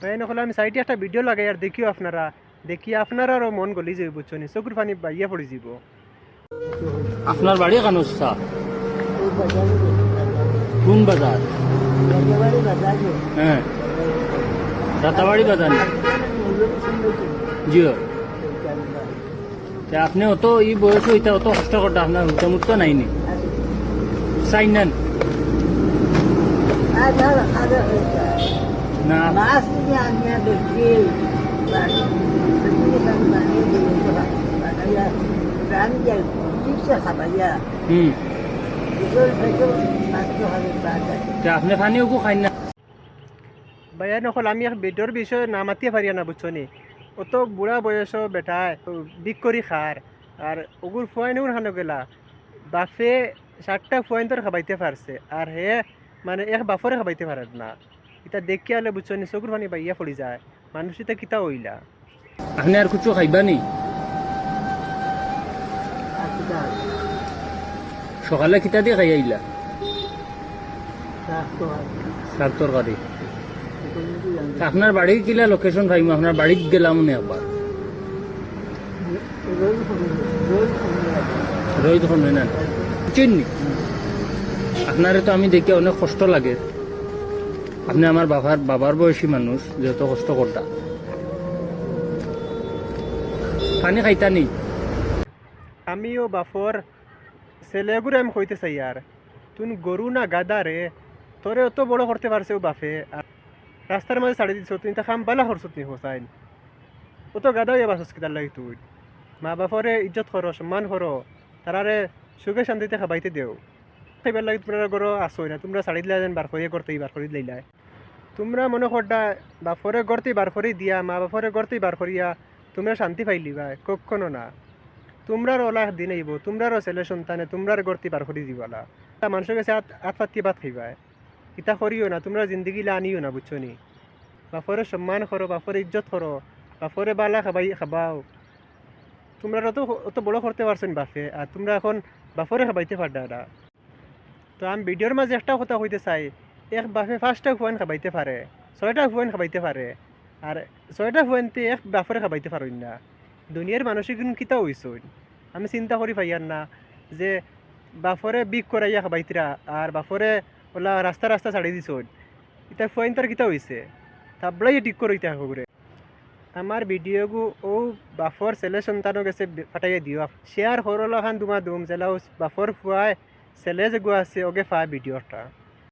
তাই নকলে আমি সাইডে একটা ভিডিও লাগাই আর দেখিও আপনারা আপনারারও মন গলি যাবে বুঝছো নি চকুর পানি বাইয়া পড়ে যাব। আপনার বাড়ি কানুস্তা কোন বাজার? হ্যাঁ, রাতাবাড়ি বাজার না? জিও। আপনি অত ই বয়স হইতে অত কষ্ট করতে আপনার হুটামুট নাইনি চাই নেন না? আপনি পানিও খাই না? বাইয়া নকল আমি এক বেডর বিষয়ে না মাতিয়ে পারিয়া না বুঝছো নি। অত বুড়া বয়স বেটায় বিক করি খার আর ওগুর ফুয়াইন হানো গেলা বাফে 7টা ফুয়াইন তোর খাবাইতে পারছে আর হে মানে এক বাফরে খাবাইতে পারে না। এটা দেখি আলে বুঝছো নি চকুর পানি বাইয়া পড়ি যায়। মানুষ এটা কিতা হইলা? আপনি আর কিছু খাইবা নি? সকালে কিতা দিয়ে খাই আইলা? শাক তরকারি। আপনার বাড়ি কিলা লোকেশন পাইম? আপনার বাড়ি গেলাম না একবার রোহিত শুনবে না চিনি। আপনারে তো আমি দেখে অনেক কষ্ট লাগে। আপনি আমার বাবার বয়সী মানুষ, যত কষ্ট করতা পানি খাইতা নি? আমিও বাফর ছেলেগুলো আমি কইতে চাই আর তুই গরু না গাদা রে তোরে অত বড় করতে পারছে ও বাফে আর রাস্তার মাঝে ছাড়ি দিছ তুই তা খাম বালা করছত নি হোসাইন অত গাদা হইয়া বাসস কিতার লাগি তুই মা বাপরে ইজ্জত করো সম্মান করো তারারে সুখে শান্তিতে খাবাইতে দেও খাইবার লাগে তোমরা গরো আসোই না তোমরা ছাড়ি দিলা যেন বার করিয়ে করতেই বার করি দিলাই তোমরা মনে করটা বাপরে গড়তেই বার করি দিয়া মা বাপরে গড়তেই বার করিয়া তোমরা শান্তি পাইলি ভাই কখনো না। তোমরার ওলা দিন আইব তোমরারও ছেলে সন্তানে তোমরার গড়তি বার করি দিবালা মানুষের কাছে আত পাতি ভাত খাইবা ইতা করিও না তোমরা জিন্দগিলা আনিও না বুঝছো নি। বাপরে সম্মান করো বাপরে ইজ্জত করো বাপরে বালা খাবাও তোমরা অত বড় করতে পারছো নি বাপে আর তোমরা এখন বাপরে খাবাইতে পারডা। তো আমি ভিডিওর মাঝে একটা কথা কইতে চাই এক বাপে 5টা ফুয়ান খাবাইতে পারে 6টা ফুয়ান খাবাইতে পারে আর 6টা ফুয়ানতে এক বাপরে খাবাইতে পারেন না। দুনিয়ার মানুষের কিন্তু কিতা হইছ আমি চিন্তা করি পাইয়ার না যে বাপরে বিক করাইয়া খাবাইতিরা আর বাপরে ওলা রাস্তা রাস্তা ছাড়ি দিছ এটা ফুয়াইন তার কিতা হইছে তাবলাই ঠিক করে ইতা করে আমার ভিডিওগু ও বাফর ছেলে সন্তানও গেছে ফাটাইয়া দিও শেয়ার হরলা খান দুমা দুম জেলা বাফর ফুয়ায় ছেলে যে গু আছে ওকে ফা ভিডিওটা।